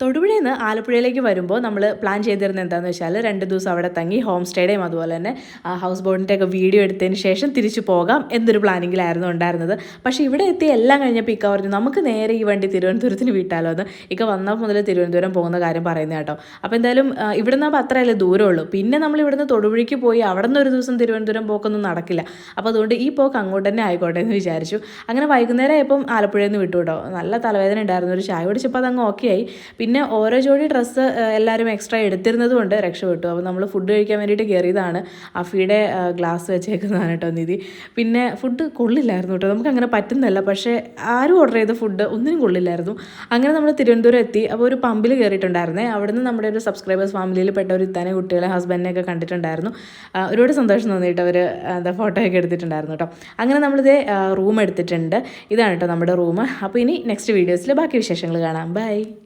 തൊടുപുഴയിൽ നിന്ന് ആലപ്പുഴയിലേക്ക് വരുമ്പോൾ നമ്മൾ പ്ലാൻ ചെയ്തിരുന്നത് എന്താണെന്ന് വെച്ചാൽ 2 ദിവസം അവിടെ തങ്ങി ഹോം സ്റ്റേയുടെയും അതുപോലെ തന്നെ ഹൗസ് ബോട്ടിൻ്റെ ഒക്കെ വീഡിയോ എടുത്തതിന് ശേഷം തിരിച്ചു പോകാം എന്നൊരു പ്ലാനിങ്ങിലായിരുന്നു ഉണ്ടായിരുന്നത്. പക്ഷേ ഇവിടെ എത്തി എല്ലാം കഴിഞ്ഞപ്പോൾ ഇക്ക പറഞ്ഞു നമുക്ക് നേരെ ഈ വണ്ടി തിരുവനന്തപുരത്തിന് വിട്ടാലോ എന്ന്. ഇക്ക വന്നാൽ മുതൽ തിരുവനന്തപുരം പോകുന്ന കാര്യം പറയുന്നത് കേട്ടോ. അപ്പോൾ എന്തായാലും ഇവിടെ നിന്ന് അത്രയല്ലേ ദൂരമുള്ളൂ. പിന്നെ നമ്മൾ ഇവിടുന്ന് തൊടുപുഴയ്ക്ക് പോയി അവിടെ നിന്ന് ഒരു ദിവസം തിരുവനന്തപുരം പോക്കൊന്നും നടക്കില്ല. അപ്പോൾ അതുകൊണ്ട് ഈ പോക്ക് അങ്ങോട്ട് തന്നെ ആയിക്കോട്ടെ എന്ന് വിചാരിച്ചു. അങ്ങനെ വൈകുന്നേരം ആയപ്പം ആലപ്പുഴയിൽ നിന്ന് വിട്ടു കേട്ടോ. നല്ല തലവേദന ഉണ്ടായിരുന്നു. ഒരു ചായ കുടിച്ചപ്പോൾ അതങ്ങ് ഓക്കെ ആയി. പിന്നെ ഓരോ ജോഡി ഡ്രസ്സ് എല്ലാവരും എക്സ്ട്രാ എടുത്തിരുന്നത് കൊണ്ട് രക്ഷപ്പെട്ടു. അപ്പോൾ നമ്മൾ ഫുഡ് കഴിക്കാൻ വേണ്ടിയിട്ട് കയറിയതാണ്. അഫിയുടെ ഗ്ലാസ് വെച്ചേക്കുന്നതാണ് കേട്ടോ നിധി. പിന്നെ ഫുഡ് കൊള്ളില്ലായിരുന്നു കേട്ടോ. നമുക്കങ്ങനെ പറ്റുന്നില്ല. പക്ഷേ ആരും ഓർഡർ ചെയ്ത ഫുഡ് ഒന്നിനും കൊള്ളില്ലായിരുന്നു. അങ്ങനെ നമ്മൾ തിരുവനന്തപുരം എത്തി. അപ്പോൾ ഒരു പമ്പിൽ കയറിയിട്ടുണ്ടായിരുന്നേ. അവിടുന്ന് നമ്മുടെ ഒരു സബ്സ്ക്രൈബേഴ്സ് ഫാമിലിയിൽ പെട്ട ഒരു ഇത്താനെ കുട്ടികളെ ഹസ്ബൻഡിനെയൊക്കെ കണ്ടിട്ടുണ്ടായിരുന്നു. ഒരുപാട് സന്തോഷം തോന്നിയിട്ട് അവർ ഫോട്ടോയൊക്കെ എടുത്തിട്ടുണ്ടായിരുന്നു കേട്ടോ. അങ്ങനെ നമ്മളിതേ റൂം എടുത്തിട്ടുണ്ട്. ഇതാണ് കേട്ടോ നമ്മുടെ റൂം. അപ്പോൾ ഇനി നെക്സ്റ്റ് വീഡിയോസിൽ ബാക്കി വിശേഷങ്ങൾ കാണാം. ബൈ.